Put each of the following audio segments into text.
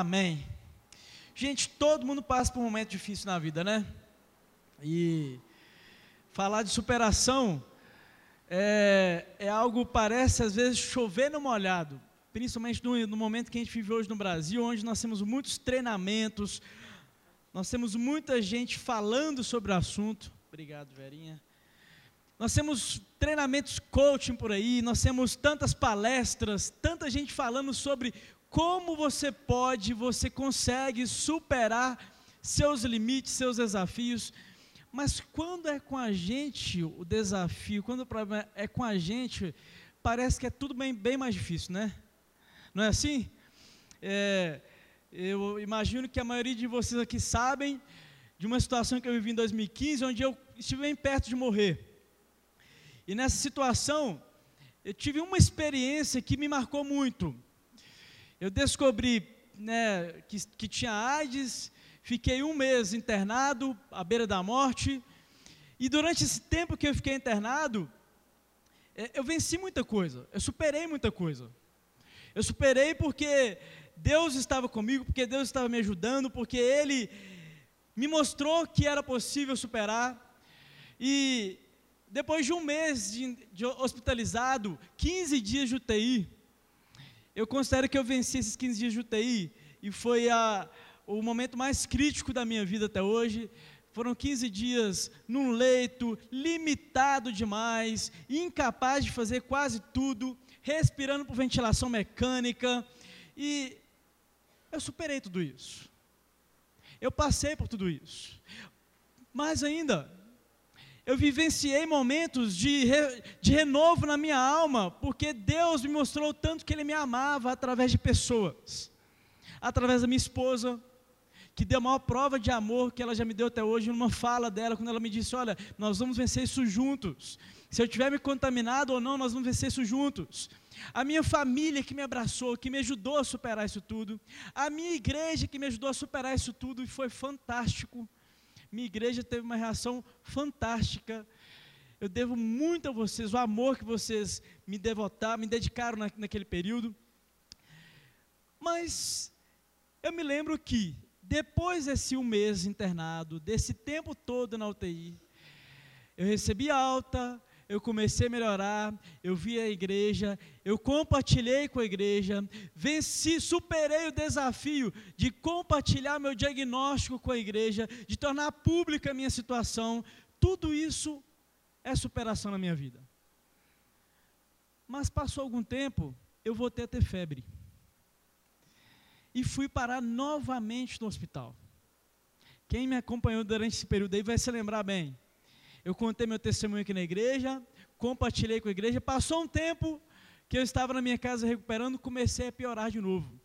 Amém. Gente, todo mundo passa por um momento difícil na vida, né? E falar de superação é algo, parece às vezes chover no molhado, principalmente no momento que a gente vive hoje no Brasil, onde nós temos muitos treinamentos, nós temos muita gente falando sobre o assunto. Obrigado, Verinha. Nós temos treinamentos coaching por aí, nós temos tantas palestras, tanta gente falando sobre como você consegue superar seus limites, seus desafios. Mas quando é com a gente o desafio, quando o problema é com a gente, parece que é tudo bem mais difícil, né? Não é assim? Eu imagino que a maioria de vocês aqui sabem de uma situação que eu vivi em 2015, onde eu estive bem perto de morrer. E nessa situação, eu tive uma experiência que me marcou muito. Eu descobri, que tinha AIDS, fiquei 1 mês internado, à beira da morte, e durante esse tempo que eu fiquei internado, eu venci muita coisa, eu superei muita coisa. Eu superei porque Deus estava comigo, porque Deus estava me ajudando, porque Ele me mostrou que era possível superar. E depois de 1 mês de hospitalizado, 15 dias de UTI, eu considero que eu venci esses 15 dias de UTI, e foi o momento mais crítico da minha vida até hoje. Foram 15 dias num leito, limitado demais, incapaz de fazer quase tudo, respirando por ventilação mecânica, e eu superei tudo isso. Eu passei por tudo isso. Mais ainda, eu vivenciei momentos de renovo na minha alma, porque Deus me mostrou o tanto que Ele me amava através de pessoas, através da minha esposa, que deu a maior prova de amor que ela já me deu até hoje, numa fala dela, quando ela me disse: olha, nós vamos vencer isso juntos, se eu tiver me contaminado ou não, nós vamos vencer isso juntos. A minha família que me abraçou, que me ajudou a superar isso tudo, a minha igreja que me ajudou a superar isso tudo, e foi fantástico. Minha igreja teve uma reação fantástica. Eu devo muito a vocês, o amor que vocês me dedicaram naquele período. Mas eu me lembro que, depois desse 1 mês internado, desse tempo todo na UTI, eu recebi alta, eu comecei a melhorar, eu vi a igreja, eu compartilhei com a igreja, superei o desafio de compartilhar meu diagnóstico com a igreja, de tornar pública a minha situação. Tudo isso é superação na minha vida. Mas passou algum tempo, eu voltei a ter febre. E fui parar novamente no hospital. Quem me acompanhou durante esse período aí vai se lembrar bem. Eu contei meu testemunho aqui na igreja, compartilhei com a igreja, passou um tempo que eu estava na minha casa recuperando, comecei a piorar de novo.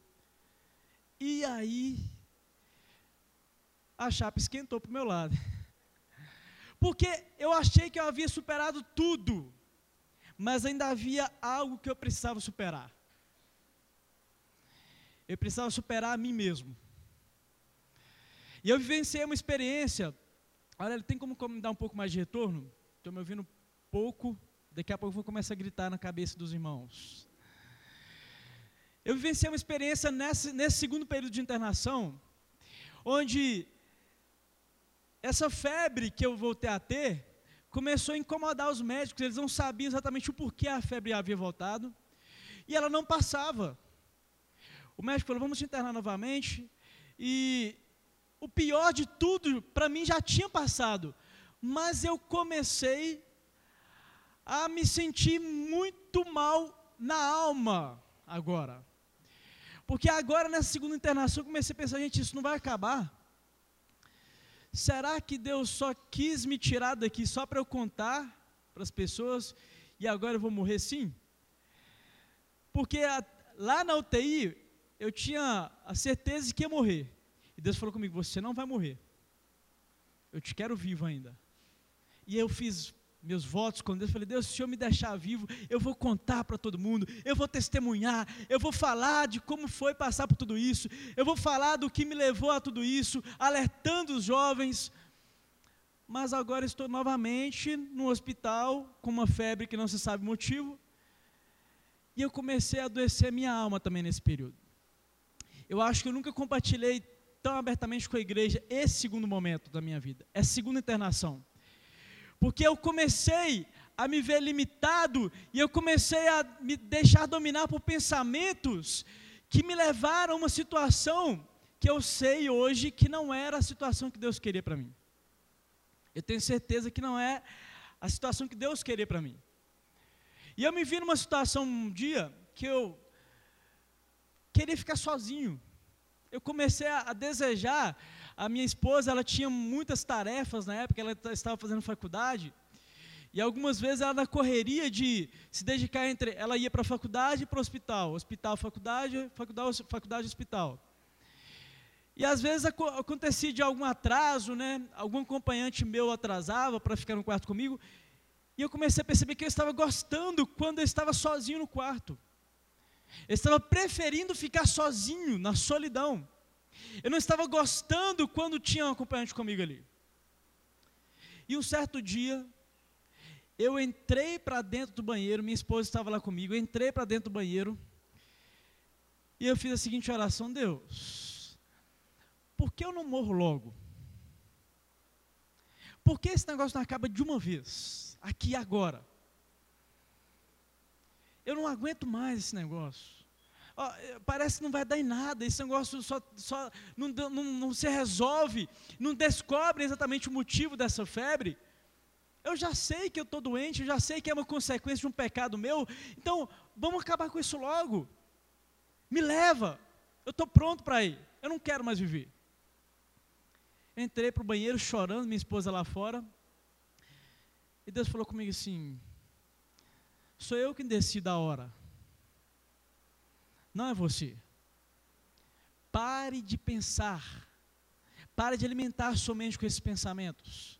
E aí, a chapa esquentou para o meu lado. Porque eu achei que eu havia superado tudo, mas ainda havia algo que eu precisava superar. Eu precisava superar a mim mesmo. E eu vivenciei uma experiência. Olha, tem como me dar um pouco mais de retorno? Estou me ouvindo pouco, daqui a pouco eu vou começar a gritar na cabeça dos irmãos. Eu vivenciei uma experiência nesse segundo período de internação, onde essa febre que eu voltei a ter, começou a incomodar os médicos. Eles não sabiam exatamente o porquê a febre havia voltado, e ela não passava. O médico falou: vamos te internar novamente, e o pior de tudo, para mim, já tinha passado, mas eu comecei a me sentir muito mal na alma agora, porque agora nessa segunda internação eu comecei a pensar: gente, isso não vai acabar? Será que Deus só quis me tirar daqui só para eu contar para as pessoas, e agora eu vou morrer sim? Porque lá na UTI, eu tinha a certeza de que ia morrer. E Deus falou comigo: você não vai morrer. Eu te quero vivo ainda. E eu fiz meus votos com Deus. Falei: Deus, se o Senhor me deixar vivo, eu vou contar para todo mundo. Eu vou testemunhar. Eu vou falar de como foi passar por tudo isso. Eu vou falar do que me levou a tudo isso, alertando os jovens. Mas agora estou novamente no hospital, com uma febre que não se sabe o motivo. E eu comecei a adoecer a minha alma também nesse período. eu acho que eu nunca compartilhei tão abertamente com a igreja esse segundo momento da minha vida, essa segunda internação. Porque eu comecei a me ver limitado e eu comecei a me deixar dominar por pensamentos que me levaram a uma situação que eu sei hoje que não era a situação que Deus queria para mim. Eu tenho certeza que não é a situação que Deus queria para mim. E eu me vi numa situação um dia que eu queria ficar sozinho. Eu comecei a desejar, a minha esposa, ela tinha muitas tarefas na época, ela estava fazendo faculdade, e algumas vezes ela na correria de se dedicar ela ia para a faculdade e para o hospital, hospital, faculdade, faculdade, faculdade, hospital. E às vezes acontecia de algum atraso, né? Algum acompanhante meu atrasava para ficar no quarto comigo, e eu comecei a perceber que eu estava gostando quando eu estava sozinho no quarto. Eu estava preferindo ficar sozinho, na solidão. Eu não estava gostando quando tinha um acompanhante comigo ali. E um certo dia, eu entrei para dentro do banheiro, minha esposa estava lá comigo, eu entrei para dentro do banheiro, e eu fiz a seguinte oração: Deus, por que eu não morro logo? Por que esse negócio não acaba de uma vez, aqui e agora? Eu não aguento mais esse negócio. Parece que não vai dar em nada, esse negócio só não se resolve, não descobre exatamente o motivo dessa febre. Eu já sei que eu estou doente, eu já sei que é uma consequência de um pecado meu, então vamos acabar com isso logo. Me leva, eu estou pronto para ir, eu não quero mais viver. Entrei para o banheiro chorando, minha esposa lá fora, e Deus falou comigo assim: sou eu quem decido a hora, não é você. Pare de pensar, pare de alimentar sua mente com esses pensamentos.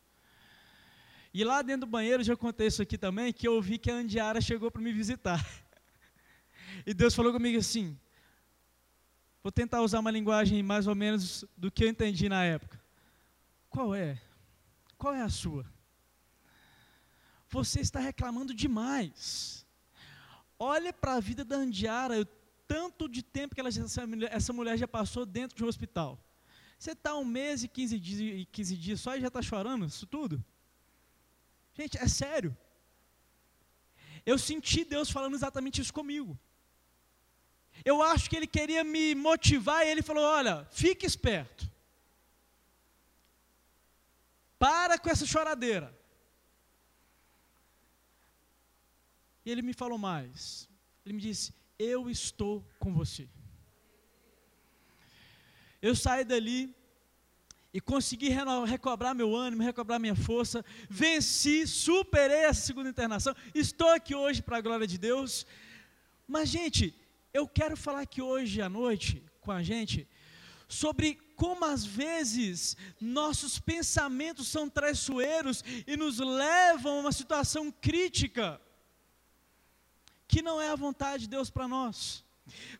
E lá dentro do banheiro, já contei isso aqui também, que eu ouvi que a Andiara chegou para me visitar. E Deus falou comigo assim, vou tentar usar uma linguagem mais ou menos do que eu entendi na época. Qual é? Qual é a sua? Você está reclamando demais. Olha para a vida da Andiara, o tanto de tempo que essa mulher já passou dentro de um hospital. Você está 1 mês e 15 dias só e já está chorando isso tudo? Gente, é sério. Eu senti Deus falando exatamente isso comigo. Eu acho que Ele queria me motivar e Ele falou: olha, fique esperto. Para com essa choradeira. E Ele me falou mais. Ele me disse: eu estou com você. Eu saí dali e consegui recobrar meu ânimo, recobrar minha força, venci, superei essa segunda internação, estou aqui hoje para a glória de Deus. Mas, gente, eu quero falar aqui hoje à noite com a gente sobre como às vezes nossos pensamentos são traiçoeiros e nos levam a uma situação crítica que não é a vontade de Deus para nós.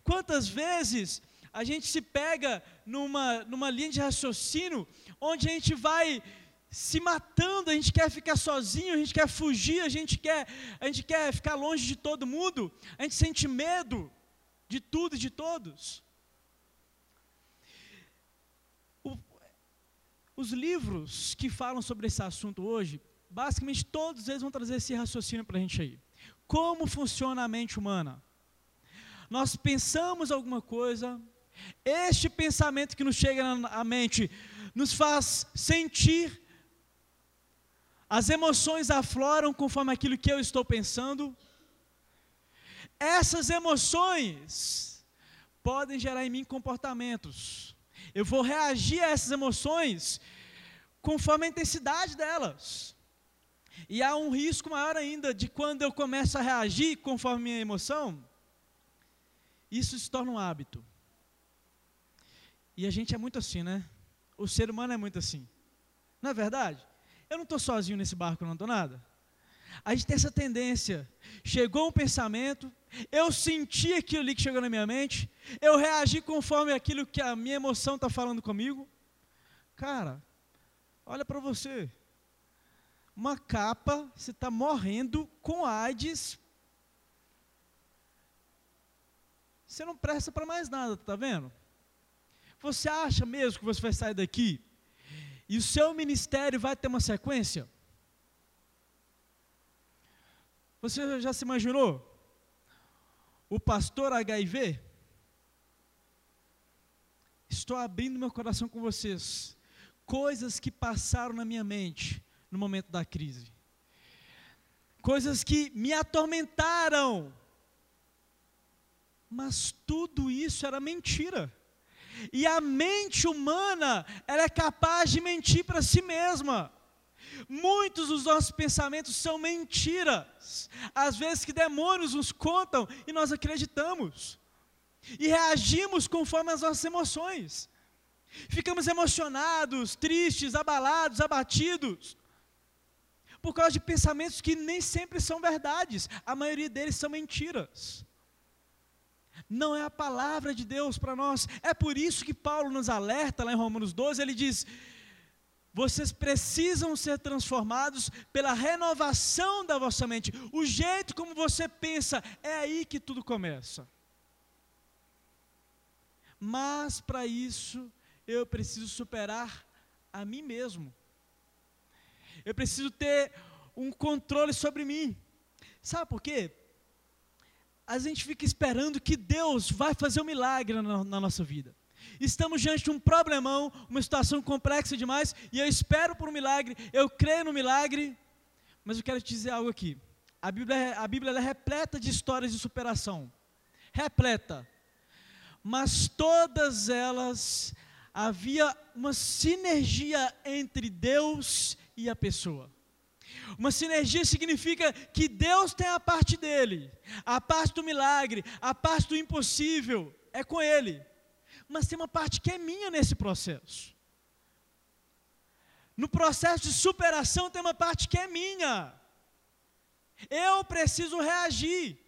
Quantas vezes a gente se pega numa linha de raciocínio onde a gente vai se matando, a gente quer ficar sozinho, a gente quer fugir, a gente quer ficar longe de todo mundo, a gente sente medo de tudo e de todos. Os livros que falam sobre esse assunto hoje, basicamente todos eles vão trazer esse raciocínio para a gente aí. Como funciona a mente humana? Nós pensamos alguma coisa, este pensamento que nos chega à mente nos faz sentir, as emoções afloram conforme aquilo que eu estou pensando. Essas emoções podem gerar em mim comportamentos. Eu vou reagir a essas emoções conforme a intensidade delas. E há um risco maior ainda de quando eu começo a reagir conforme minha emoção, isso se torna um hábito. E a gente é muito assim, né? O ser humano é muito assim. Não é verdade? Eu não estou sozinho nesse barco, não estou nada. A gente tem essa tendência. Chegou um pensamento, eu senti aquilo ali que chegou na minha mente, eu reagi conforme aquilo que a minha emoção está falando comigo. Cara, olha para você. Uma capa, você está morrendo com AIDS. Você não presta para mais nada, está vendo? Você acha mesmo que você vai sair daqui e o seu ministério vai ter uma sequência? Você já se imaginou? O pastor HIV? Estou abrindo meu coração com vocês. Coisas que passaram na minha mente no momento da crise. Coisas que me atormentaram. Mas tudo isso era mentira. E a mente humana, ela é capaz de mentir para si mesma. Muitos dos nossos pensamentos são mentiras. Às vezes que demônios nos contam e nós acreditamos. E reagimos conforme as nossas emoções. Ficamos emocionados, tristes, abalados, abatidos. Por causa de pensamentos que nem sempre são verdades. A maioria deles são mentiras. Não é a palavra de Deus para nós. É por isso que Paulo nos alerta lá em Romanos 12, ele diz: vocês precisam ser transformados pela renovação da vossa mente. O jeito como você pensa, é aí que tudo começa. Mas para isso, eu preciso superar a mim mesmo. Eu preciso ter um controle sobre mim. Sabe por quê? A gente fica esperando que Deus vai fazer um milagre na nossa vida. Estamos diante de um problemão, uma situação complexa demais, e eu espero por um milagre, eu creio no milagre, mas eu quero te dizer algo aqui. A Bíblia ela é repleta de histórias de superação. Repleta. Mas todas elas, havia uma sinergia entre Deus e a pessoa. Uma sinergia significa que Deus tem a parte dele, a parte do milagre, a parte do impossível, é com Ele. Mas tem uma parte que é minha nesse processo. No processo de superação tem uma parte que é minha. Eu preciso reagir.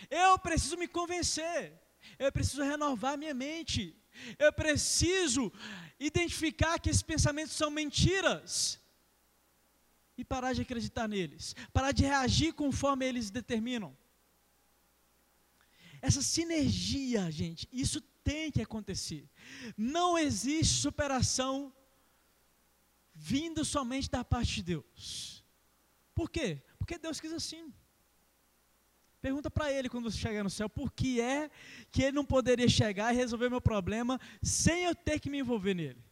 Eu preciso me convencer. Eu preciso renovar minha mente. Eu preciso identificar que esses pensamentos são mentiras e parar de acreditar neles, parar de reagir conforme eles determinam. Essa sinergia, gente, isso tem que acontecer. Não existe superação vindo somente da parte de Deus. Por quê? Porque Deus quis assim. Pergunta para Ele quando você chegar no céu, por que é que Ele não poderia chegar e resolver meu problema sem eu ter que me envolver nele?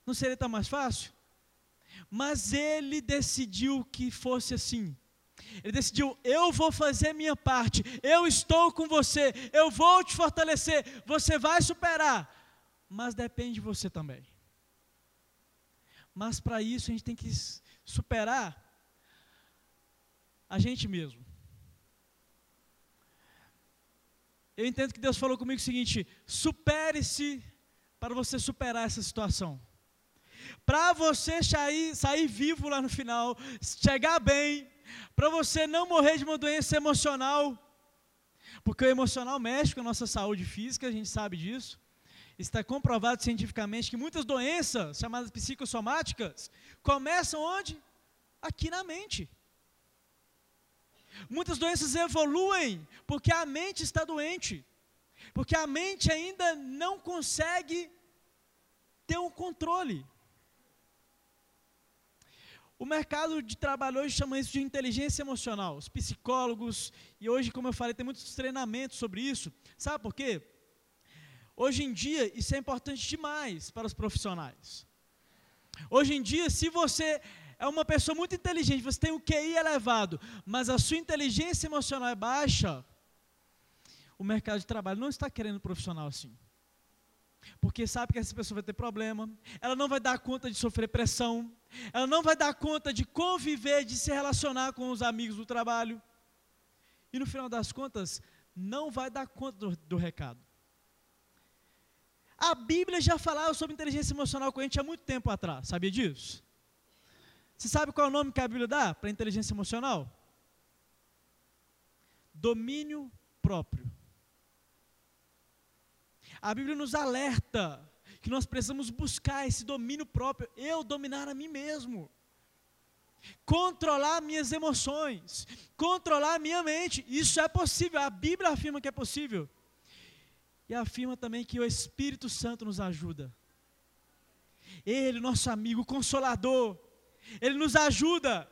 Não seria tão mais fácil? Mas Ele decidiu que fosse assim. Ele decidiu, eu vou fazer a minha parte, eu estou com você, eu vou te fortalecer, você vai superar, mas depende de você também. Mas para isso a gente tem que superar a gente mesmo. Eu entendo que Deus falou comigo o seguinte: supere-se para você superar essa situação. Para você sair vivo lá no final, chegar bem, para você não morrer de uma doença emocional, porque o emocional mexe com a nossa saúde física, a gente sabe disso. Está comprovado cientificamente que muitas doenças, chamadas psicossomáticas, começam onde? Aqui na mente. Muitas doenças evoluem porque a mente está doente, porque a mente ainda não consegue ter um controle. O mercado de trabalho hoje chama isso de inteligência emocional. Os psicólogos, e hoje, como eu falei, tem muitos treinamentos sobre isso. Sabe por quê? Hoje em dia, isso é importante demais para os profissionais. Hoje em dia, se você é uma pessoa muito inteligente, você tem um QI elevado, mas a sua inteligência emocional é baixa, o mercado de trabalho não está querendo um profissional assim. Porque sabe que essa pessoa vai ter problema, ela não vai dar conta de sofrer pressão, ela não vai dar conta de conviver, de se relacionar com os amigos do trabalho, e no final das contas, não vai dar conta do recado. A Bíblia já falava sobre inteligência emocional com a gente há muito tempo atrás, sabia disso? Você sabe qual é o nome que a Bíblia dá para inteligência emocional? Domínio próprio. A Bíblia nos alerta que nós precisamos buscar esse domínio próprio, eu dominar a mim mesmo, controlar minhas emoções, controlar a minha mente. Isso é possível, a Bíblia afirma que é possível. E afirma também que o Espírito Santo nos ajuda. Ele, nosso amigo consolador, ele nos ajuda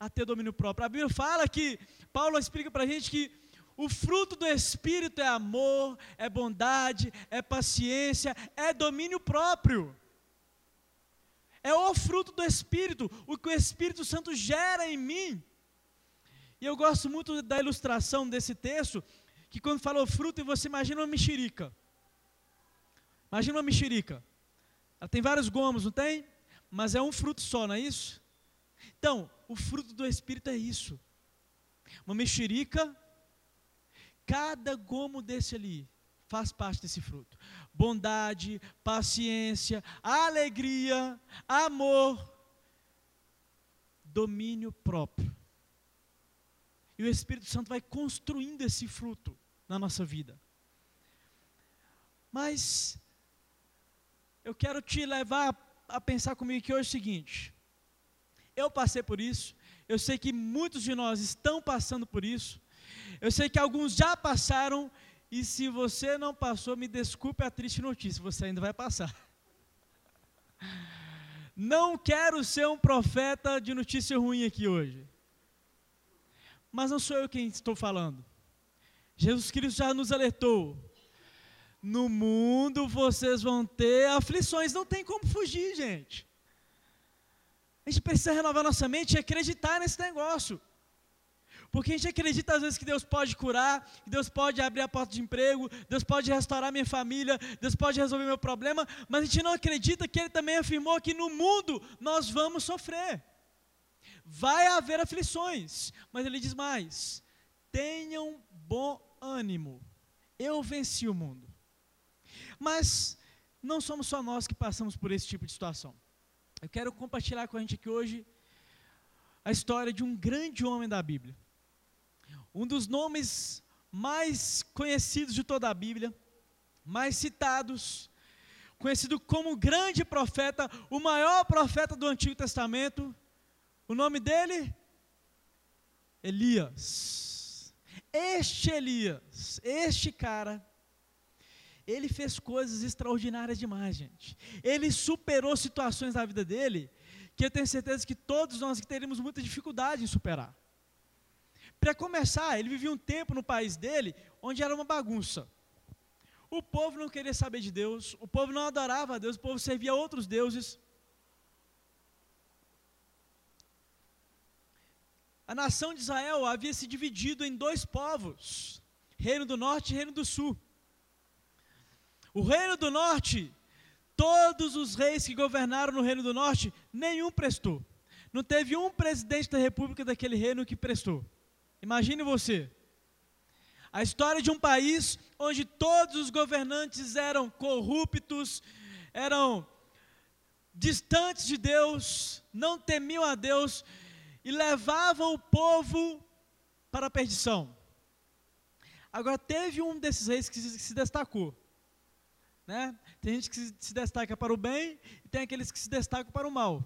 a ter domínio próprio. A Bíblia fala que, Paulo explica para a gente que o fruto do Espírito é amor, é bondade, é paciência, é domínio próprio. É o fruto do Espírito, o que o Espírito Santo gera em mim. E eu gosto muito da ilustração desse texto, que quando falou fruto, você imagina uma mexerica. Imagina uma mexerica. Ela tem vários gomos, não tem? Mas é um fruto só, não é isso? Então, o fruto do Espírito é isso. Uma mexerica, cada gomo desse ali faz parte desse fruto. Bondade, paciência, alegria, amor, domínio próprio. E o Espírito Santo vai construindo esse fruto na nossa vida. Mas eu quero te levar a pensar comigo que hoje é o seguinte: eu passei por isso, eu sei que muitos de nós estão passando por isso, eu sei que alguns já passaram, e se você não passou, me desculpe a triste notícia, você ainda vai passar. Não quero ser um profeta de notícia ruim aqui hoje, mas não sou eu quem estou falando. Jesus Cristo já nos alertou: no mundo vocês vão ter aflições, não tem como fugir, gente. A gente precisa renovar nossa mente e acreditar nesse negócio. Porque a gente acredita às vezes que Deus pode curar, que Deus pode abrir a porta de emprego, Deus pode restaurar minha família, Deus pode resolver meu problema, mas a gente não acredita que Ele também afirmou que no mundo nós vamos sofrer. Vai haver aflições, mas Ele diz mais: tenham bom ânimo, eu venci o mundo. Mas não somos só nós que passamos por esse tipo de situação. Eu quero compartilhar com a gente aqui hoje a história de um grande homem da Bíblia. Um dos nomes mais conhecidos de toda a Bíblia, mais citados, conhecido como o grande profeta, o maior profeta do Antigo Testamento. O nome dele? Elias. Este Elias, este cara, ele fez coisas extraordinárias demais, gente. Ele superou situações da vida dele, que eu tenho certeza que todos nós teríamos muita dificuldade em superar. Para começar, ele vivia um tempo no país dele, onde era uma bagunça. O povo não queria saber de Deus, o povo não adorava a Deus, o povo servia a outros deuses. A nação de Israel havia se dividido em dois povos, Reino do Norte e Reino do Sul. O Reino do Norte, todos os reis que governaram no Reino do Norte, nenhum prestou. Não teve um presidente da república daquele reino que prestou. Imagine você, a história de um país onde todos os governantes eram corruptos, eram distantes de Deus, não temiam a Deus e levavam o povo para a perdição. Agora teve um desses reis que se destacou, né? Tem gente que se destaca para o bem e tem aqueles que se destacam para o mal.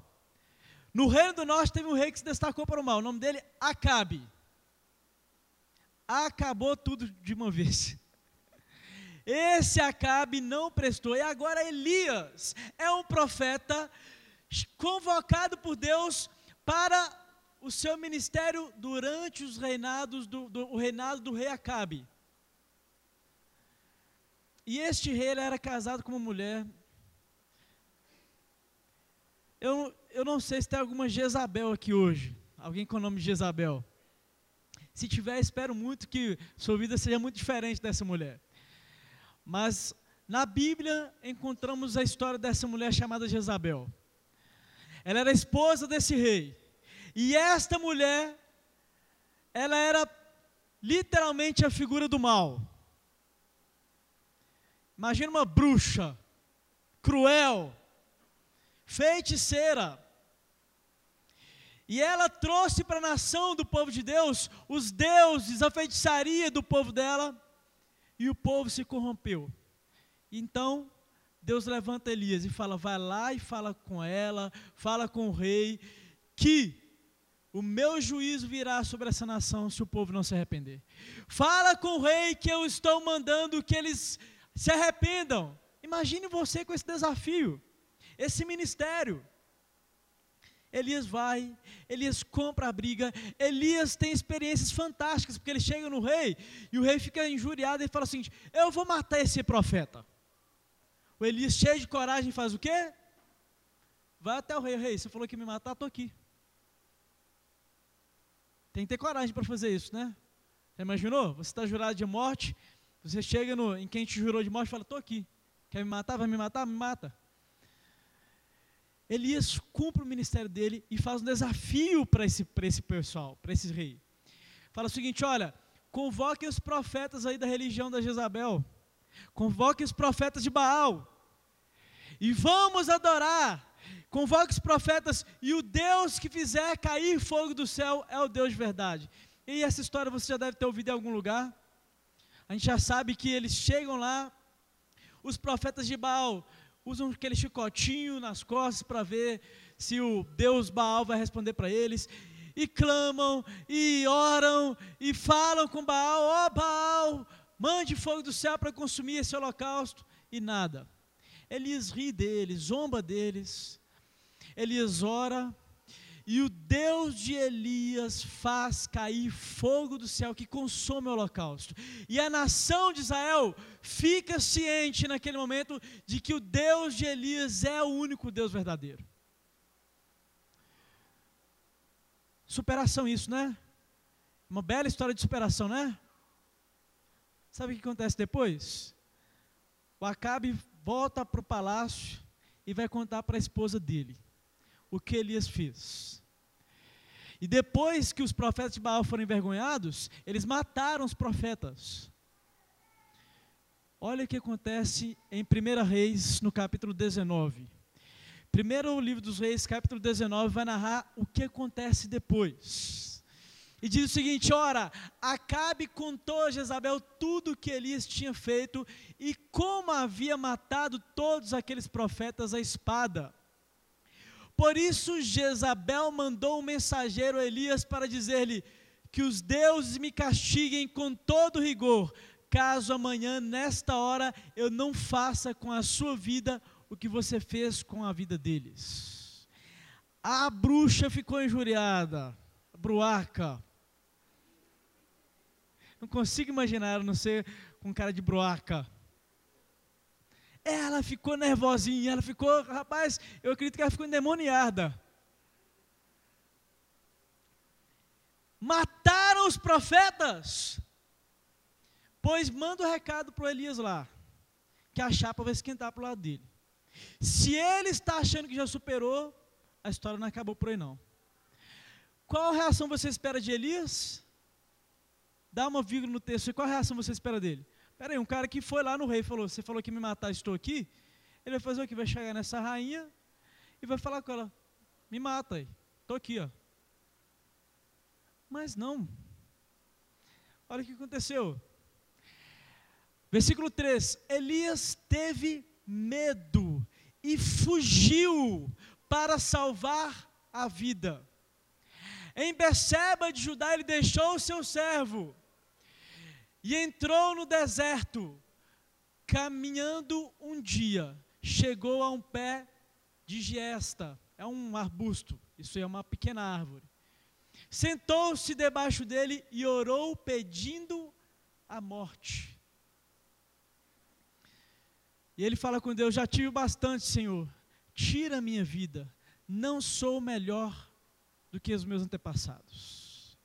No Reino do Norte teve um rei que se destacou para o mal, o nome dele Acabe. Acabou tudo de uma vez. Esse Acabe não prestou. E agora Elias é um profeta convocado por Deus para o seu ministério durante os reinados o reinado do rei Acabe. E este rei ele era casado com uma mulher. Eu não sei se tem alguma Jezabel aqui hoje. Alguém com o nome de Jezabel. Se tiver, espero muito que sua vida seja muito diferente dessa mulher. Mas na Bíblia encontramos a história dessa mulher chamada Jezabel. Ela era esposa desse rei. E esta mulher, ela era literalmente a figura do mal. Imagina uma bruxa, cruel, feiticeira. E ela trouxe para a nação do povo de Deus os deuses, a feitiçaria do povo dela, e o povo se corrompeu. Então, Deus levanta Elias e fala: vai lá e fala com ela, fala com o rei, que o meu juízo virá sobre essa nação se o povo não se arrepender. Fala com o rei que eu estou mandando que eles se arrependam. Imagine você com esse desafio, esse ministério. Elias vai, Elias compra a briga, Elias tem experiências fantásticas, porque ele chega no rei, e o rei fica injuriado e fala assim: eu vou matar esse profeta. O Elias, cheio de coragem, faz o quê? Vai até o rei: rei, você falou que ia me matar, estou aqui. Tem que ter coragem para fazer isso, né? Você imaginou? Você está jurado de morte, você chega em quem te jurou de morte e fala: estou aqui. Quer me matar? Vai me matar? Me mata. Elias cumpre o ministério dele e faz um desafio para esse pessoal, para esse rei. Fala o seguinte: olha, convoquem os profetas aí da religião da Jezabel, convoquem os profetas de Baal, e vamos adorar. Convoque os profetas, e o Deus que fizer cair fogo do céu é o Deus de verdade. E essa história você já deve ter ouvido em algum lugar. A gente já sabe que eles chegam lá, os profetas de Baal usam aquele chicotinho nas costas para ver se o Deus Baal vai responder para eles, e clamam, e oram, e falam com Baal: ó Baal, mande fogo do céu para consumir esse holocausto, e nada. Elias ri deles, zomba deles. Elias ora, e o Deus de Elias faz cair fogo do céu que consome o holocausto. E a nação de Israel fica ciente naquele momento de que o Deus de Elias é o único Deus verdadeiro. Superação isso, né? Uma bela história de superação, né? Sabe o que acontece depois? O Acabe volta para o palácio e vai contar para a esposa dele o que Elias fez. E depois que os profetas de Baal foram envergonhados, eles mataram os profetas. Olha o que acontece em 1 Reis, no capítulo 19. Primeiro livro dos Reis, capítulo 19, vai narrar o que acontece depois. E diz o seguinte: ora, Acabe contou a Jezabel tudo o que Elias tinha feito e como havia matado todos aqueles profetas à espada. Por isso Jezabel mandou um mensageiro a Elias para dizer-lhe: que os deuses me castiguem com todo rigor, caso amanhã, nesta hora, eu não faça com a sua vida o que você fez com a vida deles. A bruxa ficou injuriada, a bruaca. Não consigo imaginar ela não ser com cara de bruaca. Ela ficou nervosinha, ela ficou, rapaz, eu acredito que ela ficou endemoniada. Mataram os profetas? Pois manda o recado para o Elias lá, que a chapa vai esquentar para o lado dele. Se ele está achando que já superou, a história não acabou por aí não. Qual a reação você espera de Elias? Dá uma vírgula no texto, qual a reação você espera dele? Espera aí, um cara que foi lá no rei e falou: você falou que me matar, estou aqui. Ele vai fazer o que? Vai chegar nessa rainha e vai falar com ela: me mata aí, estou aqui, ó. Mas não. Olha o que aconteceu. Versículo 3: Elias teve medo e fugiu para salvar a vida. Em Berseba de Judá ele deixou o seu servo e entrou no deserto. Caminhando um dia, chegou a um pé de giesta, é um arbusto, isso é uma pequena árvore. Sentou-se debaixo dele e orou pedindo a morte. E ele fala com Deus: já tive bastante, Senhor, tira a minha vida, não sou melhor do que os meus antepassados.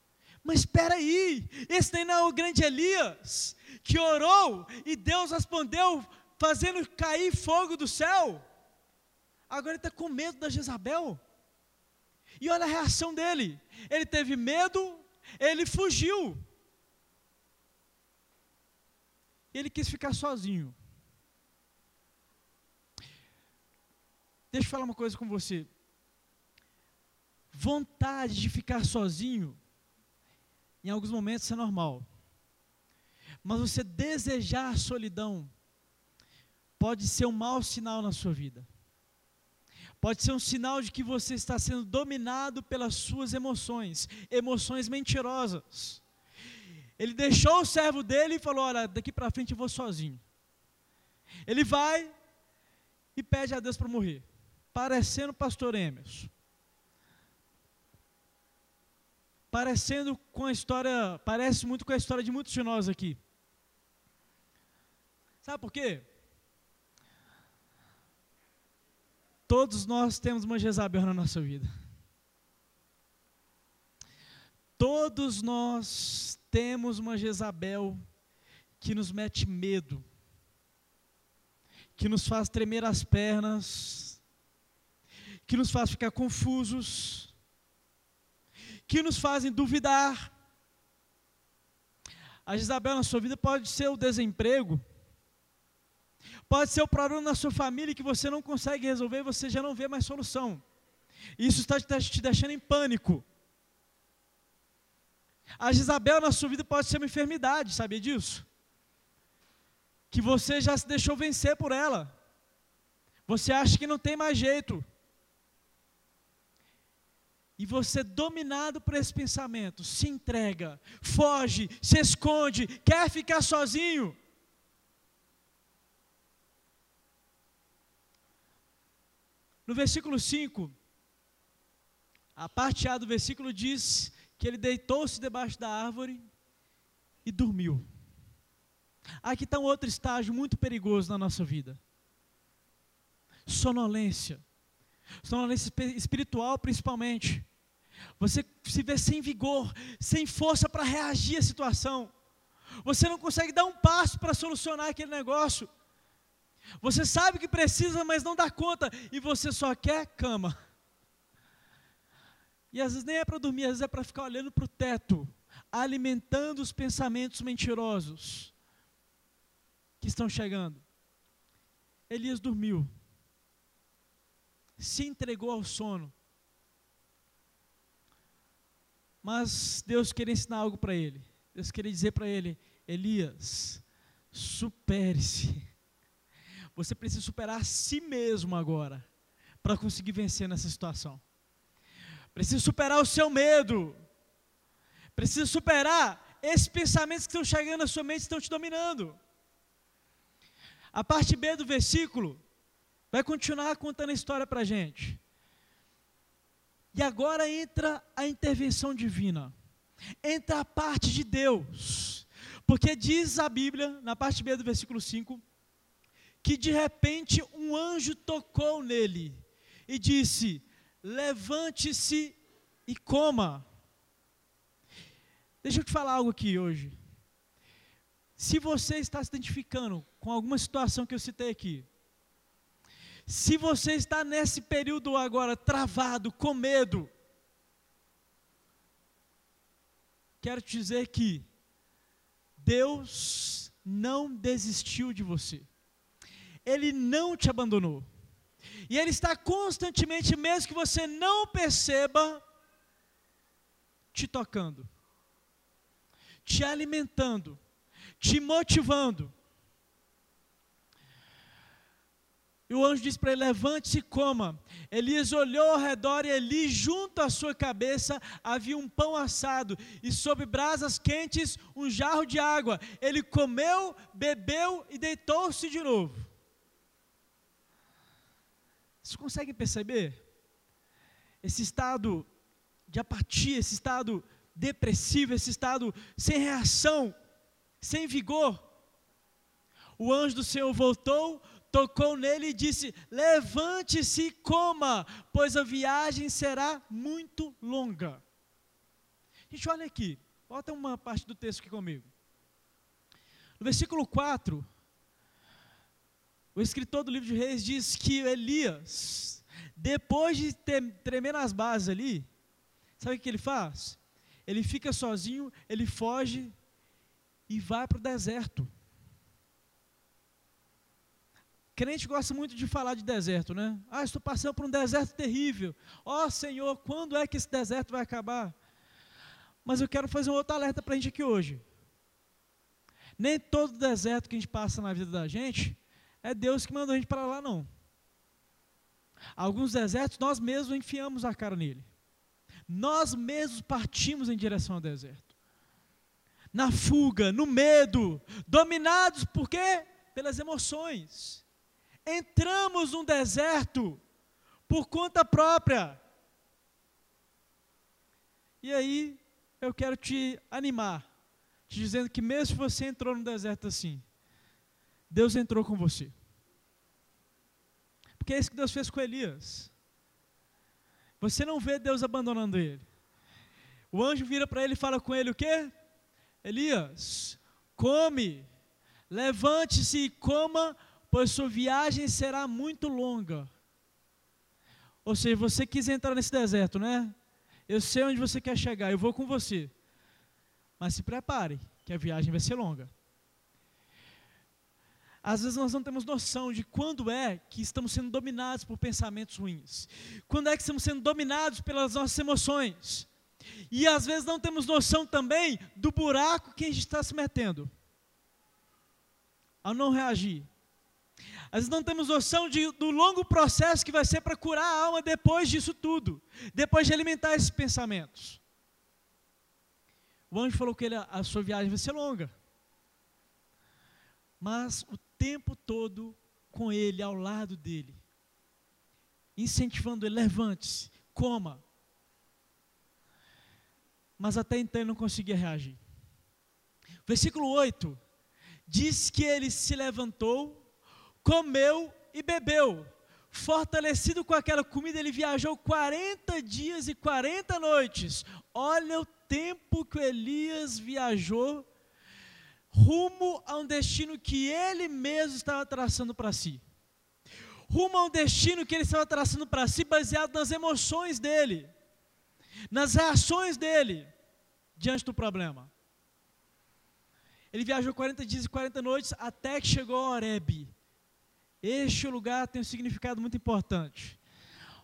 Mas espera aí, esse daí não é o grande Elias, que orou e Deus respondeu, fazendo cair fogo do céu? Agora ele está com medo da Jezabel. E olha a reação dele, ele teve medo, ele fugiu. Ele quis ficar sozinho. Deixa eu falar uma coisa com você. Vontade de ficar sozinho, em alguns momentos é normal. Mas você desejar a solidão, pode ser um mau sinal na sua vida. Pode ser um sinal de que você está sendo dominado pelas suas emoções, emoções mentirosas. Ele deixou o servo dele e falou: olha, daqui para frente eu vou sozinho. Ele vai e pede a Deus para morrer, parecendo o pastor Emerson. Parece muito com a história de muitos de nós aqui. Sabe por quê? Todos nós temos uma Jezabel na nossa vida. Todos nós temos uma Jezabel que nos mete medo, que nos faz tremer as pernas, que nos faz ficar confusos, que nos fazem duvidar. A Jezabel na sua vida pode ser o desemprego, pode ser o problema na sua família que você não consegue resolver e você já não vê mais solução. Isso está te deixando em pânico. A Jezabel na sua vida pode ser uma enfermidade, sabia disso? Que você já se deixou vencer por ela. Você acha que não tem mais jeito. E você, dominado por esse pensamento, se entrega, foge, se esconde, quer ficar sozinho. No versículo 5, a parte A do versículo diz que ele deitou-se debaixo da árvore e dormiu. Aqui está um outro estágio muito perigoso na nossa vida. Sonolência. Sonolência espiritual principalmente. Você se vê sem vigor, sem força para reagir à situação. Você não consegue dar um passo para solucionar aquele negócio. Você sabe que precisa, mas não dá conta. E você só quer cama. E às vezes nem é para dormir, às vezes é para ficar olhando para o teto, alimentando os pensamentos mentirosos que estão chegando. Elias dormiu. Se entregou ao sono. Mas Deus queria ensinar algo para ele. Deus queria dizer para ele: Elias, supere-se. Você precisa superar a si mesmo agora, para conseguir vencer nessa situação. Precisa superar o seu medo. Precisa superar esses pensamentos que estão chegando na sua mente, estão te dominando. A parte B do versículo vai continuar contando a história para a gente. E agora entra a intervenção divina. Entra a parte de Deus. Porque diz a Bíblia, na parte B do versículo 5, que de repente um anjo tocou nele e disse: levante-se e coma. Deixa eu te falar algo aqui hoje. Se você está se identificando com alguma situação que eu citei aqui, se você está nesse período agora travado, com medo, quero te dizer que Deus não desistiu de você. Ele não te abandonou. E Ele está constantemente, mesmo que você não perceba, te tocando, te alimentando, te motivando. E o anjo disse para ele: levante-se e coma. Elias olhou ao redor e ali, junto à sua cabeça, havia um pão assado e sobre brasas quentes um jarro de água. Ele comeu, bebeu e deitou-se de novo. Vocês conseguem perceber? Esse estado de apatia, esse estado depressivo, esse estado sem reação, sem vigor. O anjo do Senhor voltou, tocou nele e disse: levante-se e coma, pois a viagem será muito longa. Gente, olha aqui, bota uma parte do texto aqui comigo. No versículo 4, o escritor do livro de Reis diz que Elias, depois de tremer nas bases ali, sabe o que ele faz? Ele fica sozinho, ele foge e vai para o deserto. Crente gosta muito de falar de deserto, né? Estou passando por um deserto terrível. Senhor, quando é que esse deserto vai acabar? Mas eu quero fazer um outro alerta para a gente aqui hoje. Nem todo deserto que a gente passa na vida da gente, é Deus que mandou a gente para lá, não. Alguns desertos nós mesmos enfiamos a cara nele. Nós mesmos partimos em direção ao deserto. Na fuga, no medo, dominados por quê? Pelas emoções. Entramos num deserto por conta própria. E aí, eu quero te animar, te dizendo que mesmo se você entrou no deserto assim, Deus entrou com você. Porque é isso que Deus fez com Elias. Você não vê Deus abandonando ele. O anjo vira para ele e fala com ele o quê? Elias, come, levante-se e coma, pois sua viagem será muito longa. Ou seja, você quis entrar nesse deserto, né? Eu sei onde você quer chegar, eu vou com você. Mas se prepare, que a viagem vai ser longa. Às vezes nós não temos noção de quando é que estamos sendo dominados por pensamentos ruins. Quando é que estamos sendo dominados pelas nossas emoções. E às vezes não temos noção também do buraco que a gente está se metendo. Ao não reagir. Às vezes não temos noção do longo processo que vai ser para curar a alma depois disso tudo. Depois de alimentar esses pensamentos. O anjo falou que a sua viagem vai ser longa. Mas o tempo todo com ele, ao lado dele. Incentivando ele, levante-se, coma. Mas até então ele não conseguia reagir. Versículo 8. Diz que ele se levantou, comeu e bebeu. Fortalecido com aquela comida, ele viajou 40 dias e 40 noites. Olha o tempo que Elias viajou, rumo a um destino que ele mesmo estava traçando para si. Rumo a um destino que ele estava traçando para si, baseado nas emoções dele, nas reações dele, diante do problema. Ele viajou 40 dias e 40 noites, até que chegou a Horebe. Este lugar tem um significado muito importante.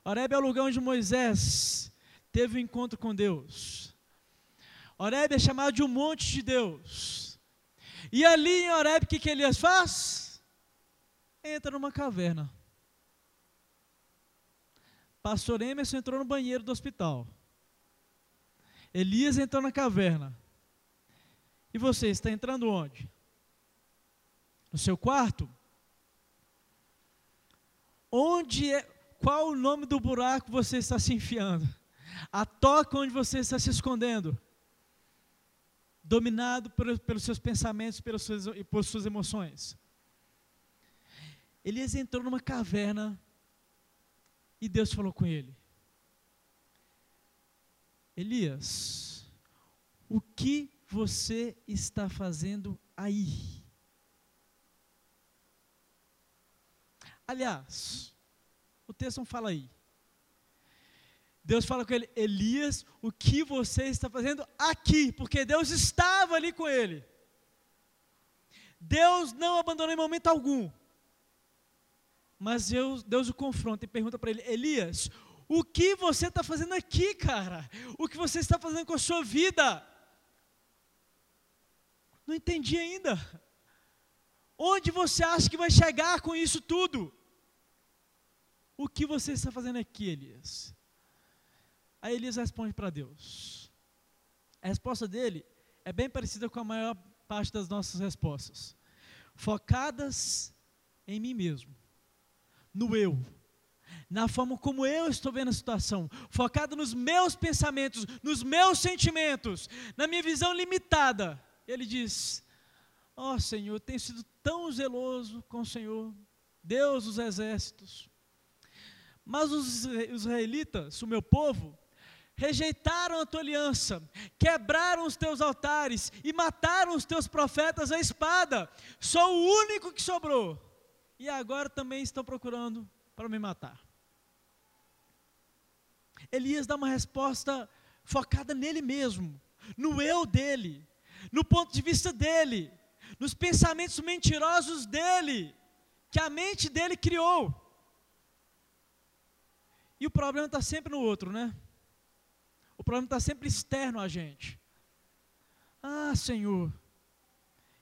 Horebe é o lugar onde Moisés teve um encontro com Deus. Horebe é chamado de um monte de Deus. E ali em Horebe, o que Elias faz? Entra numa caverna. Pastor Emerson entrou no banheiro do hospital. Elias entrou na caverna. E você está entrando onde? No seu quarto? Qual o nome do buraco você está se enfiando? A toca onde você está se escondendo? Dominado pelos seus pensamentos e por suas emoções. Elias entrou numa caverna e Deus falou com ele: Elias, o que você está fazendo aí? Aliás, o texto não fala aí. Deus fala com ele: Elias, o que você está fazendo aqui? Porque Deus estava ali com ele. Deus não abandonou em momento algum. Mas Deus o confronta e pergunta para ele: Elias, o que você está fazendo aqui, cara? O que você está fazendo com a sua vida? Não entendi ainda. Onde você acha que vai chegar com isso tudo? O que você está fazendo aqui, Elias? Aí Elias responde para Deus. A resposta dele é bem parecida com a maior parte das nossas respostas. Focadas em mim mesmo, no eu, na forma como eu estou vendo a situação, focado nos meus pensamentos, nos meus sentimentos, na minha visão limitada. Ele diz: ó Senhor, eu tenho sido tão zeloso com o Senhor, Deus dos exércitos. Mas os israelitas, o meu povo, rejeitaram a tua aliança, quebraram os teus altares e mataram os teus profetas à espada. Sou o único que sobrou. E agora também estão procurando para me matar. Elias dá uma resposta focada nele mesmo, no eu dele, no ponto de vista dele, nos pensamentos mentirosos dele, que a mente dele criou. E o problema está sempre no outro, né? O problema está sempre externo a gente. Ah, Senhor,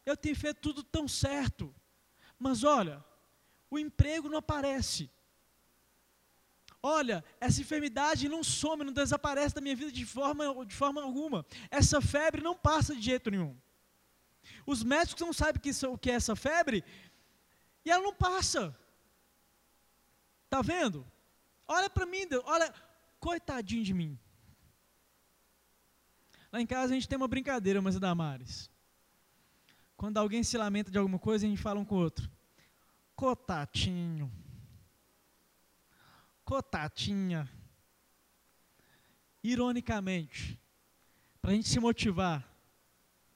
eu tenho feito tudo tão certo, mas olha, o emprego não aparece. olha, essa enfermidade não some, não desaparece da minha vida de forma alguma. Essa febre não passa de jeito nenhum. Os médicos não sabem o que é essa febre, e ela não passa. Está vendo? Olha para mim, Deus, olha, coitadinho de mim. Lá em casa a gente tem uma brincadeira, mas é da Damares. Quando alguém se lamenta de alguma coisa, a gente fala um com o outro. Cotatinho. Cotatinha. Ironicamente, para a gente se motivar,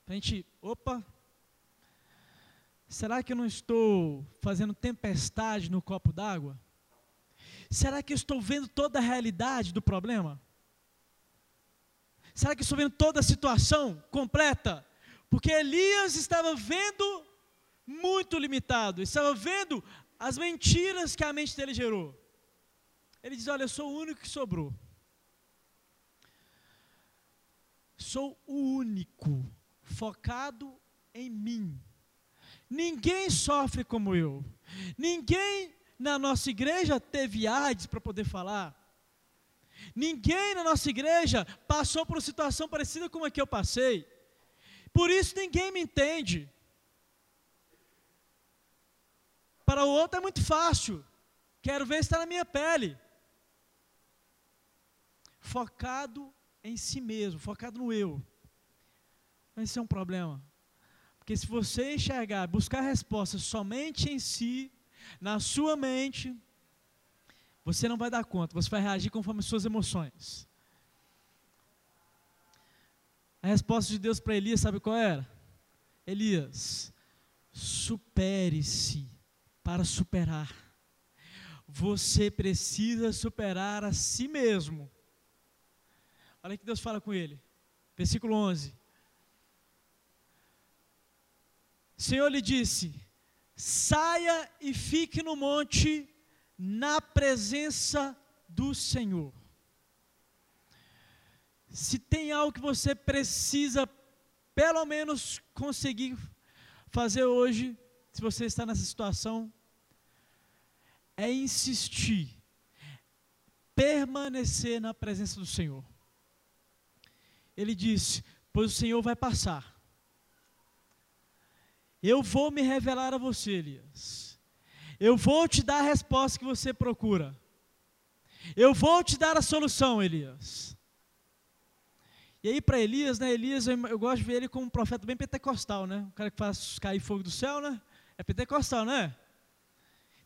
para a gente, opa, será que eu não estou fazendo tempestade no copo d'água? Será que eu estou vendo toda a realidade do problema? Será que eu estou vendo toda a situação completa? Porque Elias estava vendo muito limitado, estava vendo as mentiras que a mente dele gerou. Ele diz, olha, eu sou o único que sobrou. Sou o único, focado em mim. Ninguém sofre como eu. Ninguém na nossa igreja teve AIDS para poder falar. Ninguém na nossa igreja passou por uma situação parecida com a que eu passei. Por isso ninguém me entende. Para o outro é muito fácil. Quero ver se está na minha pele. Focado em si mesmo, focado no eu. Mas isso é um problema. Porque se você enxergar, buscar respostas somente em si, na sua mente, você não vai dar conta, você vai reagir conforme as suas emoções. A resposta de Deus para Elias, sabe qual era? Elias, supere-se para superar. Você precisa superar a si mesmo. Olha o que Deus fala com ele. Versículo 11. O Senhor lhe disse, saia e fique no monte na presença do Senhor. Se tem algo que você precisa, pelo menos, conseguir fazer hoje, se você está nessa situação, é insistir, permanecer na presença do Senhor. Ele disse, pois o Senhor vai passar. Eu vou me revelar a você, Elias. Eu vou te dar a resposta que você procura. Eu vou te dar a solução, Elias. E aí para Elias, né, eu gosto de ver ele como um profeta bem pentecostal, né? O cara que faz cair fogo do céu, né? É pentecostal, né?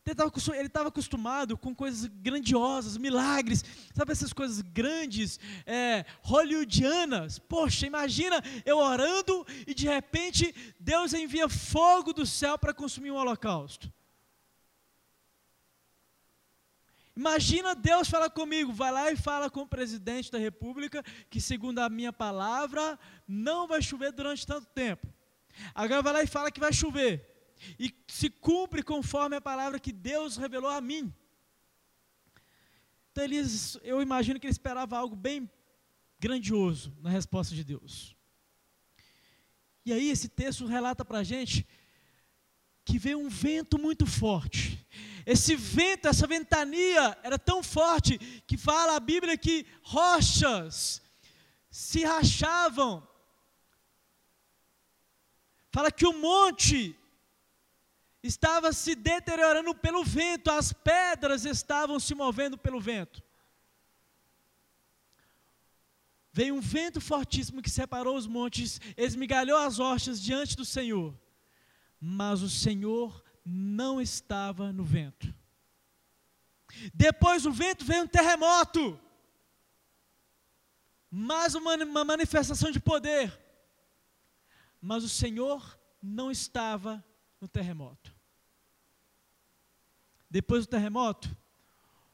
Ele estava acostumado com coisas grandiosas, milagres, sabe essas coisas grandes, hollywoodianas. Poxa, imagina eu orando e de repente Deus envia fogo do céu para consumir um holocausto. Imagina Deus falar comigo, vai lá e fala com o presidente da república que segundo a minha palavra não vai chover durante tanto tempo. Agora vai lá e fala que vai chover. E se cumpre conforme a palavra que Deus revelou a mim. Então eu imagino que ele esperava algo bem grandioso na resposta de Deus. E aí esse texto relata para a gente que veio um vento muito forte. Esse vento, essa ventania era tão forte que fala a Bíblia que rochas se rachavam. Fala que o monte estava se deteriorando pelo vento, as pedras estavam se movendo pelo vento. Veio um vento fortíssimo que separou os montes, esmigalhou as rochas diante do Senhor. Mas o Senhor não estava no vento. Depois do vento veio um terremoto. Mais uma manifestação de poder. Mas o Senhor não estava no terremoto. Depois do terremoto,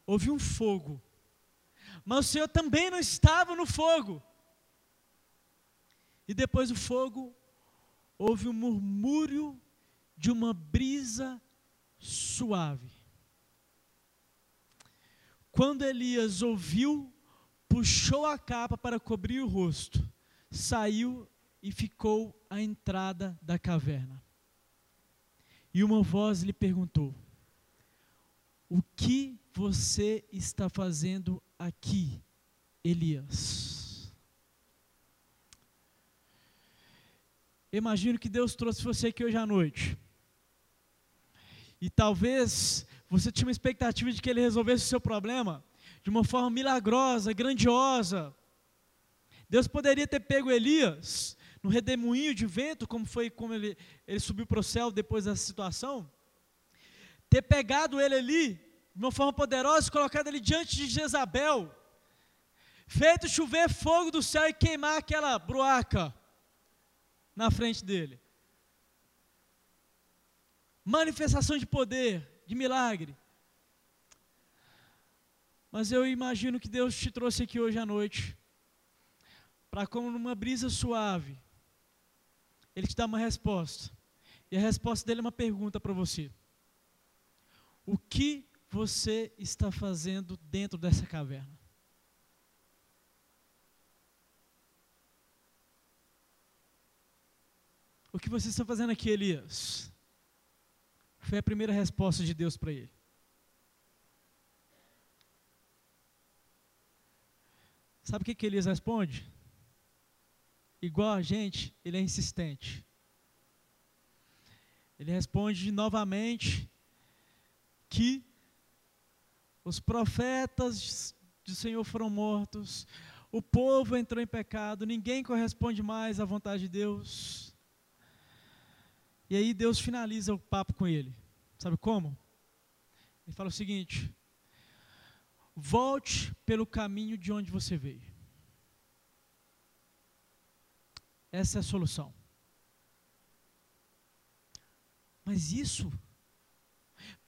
houve um fogo. Mas o Senhor também não estava no fogo. E depois do fogo, houve um murmúrio de uma brisa suave. Quando Elias ouviu, puxou a capa para cobrir o rosto, saiu e ficou à entrada da caverna. E uma voz lhe perguntou: O que você está fazendo aqui, Elias? Eu imagino que Deus trouxe você aqui hoje à noite. E talvez você tinha uma expectativa de que Ele resolvesse o seu problema de uma forma milagrosa, grandiosa. Deus poderia ter pego Elias no redemoinho de vento, como ele subiu para o céu depois dessa situação, ter pegado ele ali de uma forma poderosa, colocado ele diante de Jezabel, feito chover fogo do céu e queimar aquela bruaca na frente dele. Manifestação de poder, de milagre. Mas eu imagino que Deus te trouxe aqui hoje à noite, para como numa brisa suave, Ele te dá uma resposta. E a resposta dele é uma pergunta para você. O que você está fazendo dentro dessa caverna? O que você está fazendo aqui, Elias? Foi a primeira resposta de Deus para ele. Sabe o que Elias responde? Igual a gente, ele é insistente. Ele responde novamente que os profetas do Senhor foram mortos, o povo entrou em pecado, ninguém corresponde mais à vontade de Deus. E aí Deus finaliza o papo com ele. Sabe como? Ele fala o seguinte: volte pelo caminho de onde você veio. Essa é a solução. Mas isso,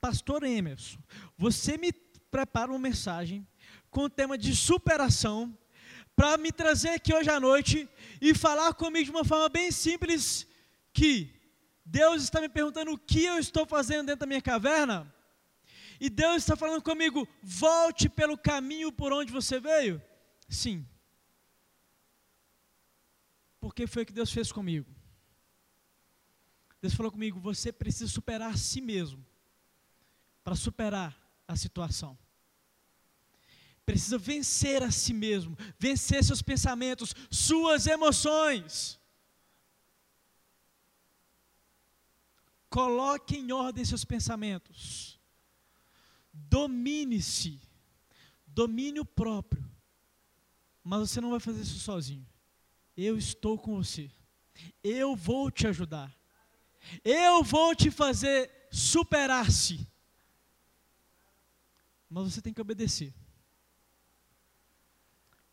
Pastor Emerson, você me prepara uma mensagem com o tema de superação para me trazer aqui hoje à noite e falar comigo de uma forma bem simples que Deus está me perguntando o que eu estou fazendo dentro da minha caverna e Deus está falando comigo, volte pelo caminho por onde você veio? Sim. Porque foi o que Deus fez comigo. Deus falou comigo, você precisa superar a si mesmo para superar a situação. Precisa vencer a si mesmo, vencer seus pensamentos, suas emoções. Coloque em ordem seus pensamentos. Domine-se. Domínio próprio. Mas você não vai fazer isso sozinho. Eu estou com você. Eu vou te ajudar. Eu vou te fazer superar-se. Mas você tem que obedecer.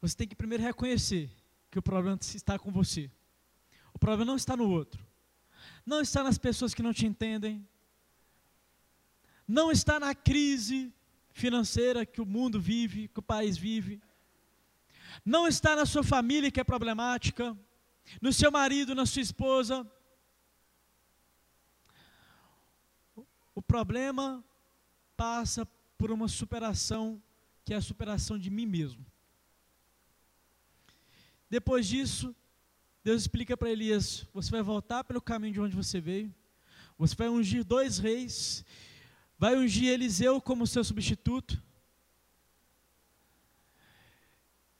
Você tem que primeiro reconhecer que o problema está com você. O problema não está no outro. Não está nas pessoas que não te entendem. Não está na crise financeira que o mundo vive, que o país vive. Não está na sua família que é problemática, no seu marido, na sua esposa. O problema passa por uma superação, que é a superação de mim mesmo. Depois disso, Deus explica para Elias, você vai voltar pelo caminho de onde você veio, você vai ungir 2 reis, vai ungir Eliseu como seu substituto,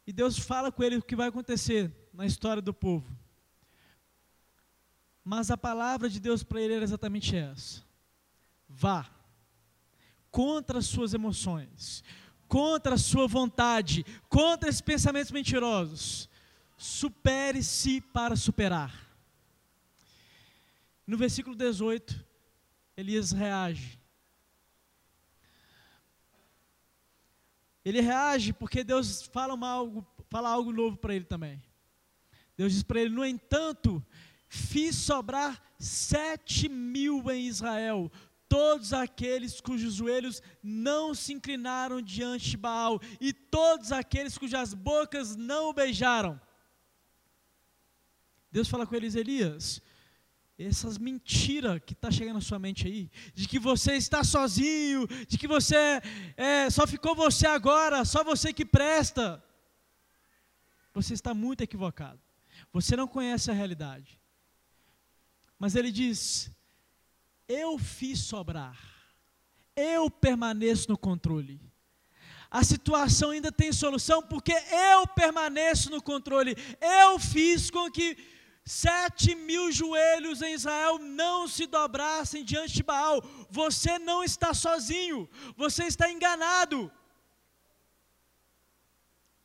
e Deus fala com ele o que vai acontecer na história do povo. Mas a palavra de Deus para ele era exatamente essa: vá contra as suas emoções, contra a sua vontade, contra esses pensamentos mentirosos. Supere-se para superar. No versículo 18, Elias reage. Ele reage porque Deus fala algo novo para ele também. Deus diz para ele, no entanto, fiz sobrar 7.000 em Israel, todos aqueles cujos joelhos não se inclinaram diante de Baal, e todos aqueles cujas bocas não o beijaram. Deus fala com eles, Elias, essas mentiras que está chegando na sua mente aí, de que você está sozinho, de que você só ficou você agora, só você que presta, você está muito equivocado. Você não conhece a realidade. Mas ele diz, eu fiz sobrar, eu permaneço no controle. A situação ainda tem solução porque eu permaneço no controle. Eu fiz com que 7.000 joelhos em Israel não se dobrassem diante de Baal. Você não está sozinho, você está enganado.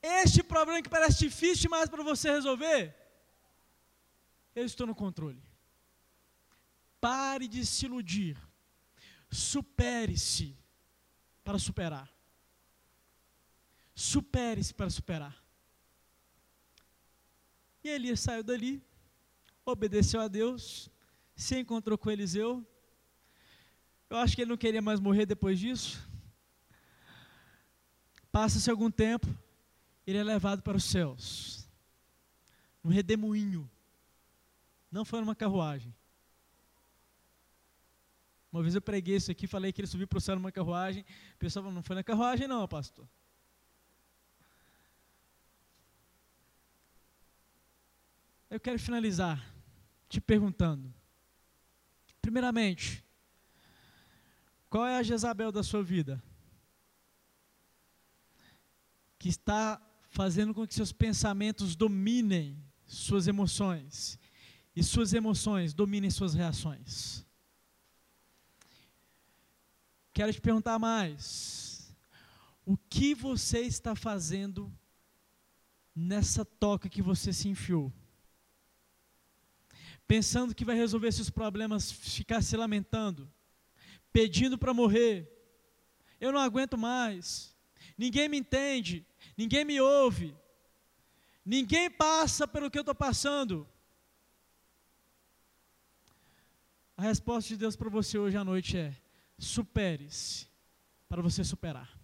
Este problema que parece difícil demais para você resolver, eu estou no controle. Pare de se iludir. Supere-se para superar. Supere-se para superar. E Elias saiu dali, obedeceu a Deus, se encontrou com Eliseu. Eu acho que ele não queria mais morrer depois disso. Passa-se algum tempo, ele é levado para os céus, num redemoinho, não foi numa carruagem. Uma vez eu preguei isso aqui, falei que ele subiu para o céu numa carruagem, o pessoal falou, não foi na carruagem não, pastor. Eu quero finalizar te perguntando, primeiramente, qual é a Jezabel da sua vida? Que está fazendo com que seus pensamentos dominem suas emoções, e suas emoções dominem suas reações. Quero te perguntar mais, o que você está fazendo nessa toca que você se enfiou? Pensando que vai resolver seus problemas, ficar se lamentando, pedindo para morrer, eu não aguento mais, ninguém me entende, ninguém me ouve, ninguém passa pelo que eu estou passando. A resposta de Deus para você hoje à noite é: supere-se para você superar.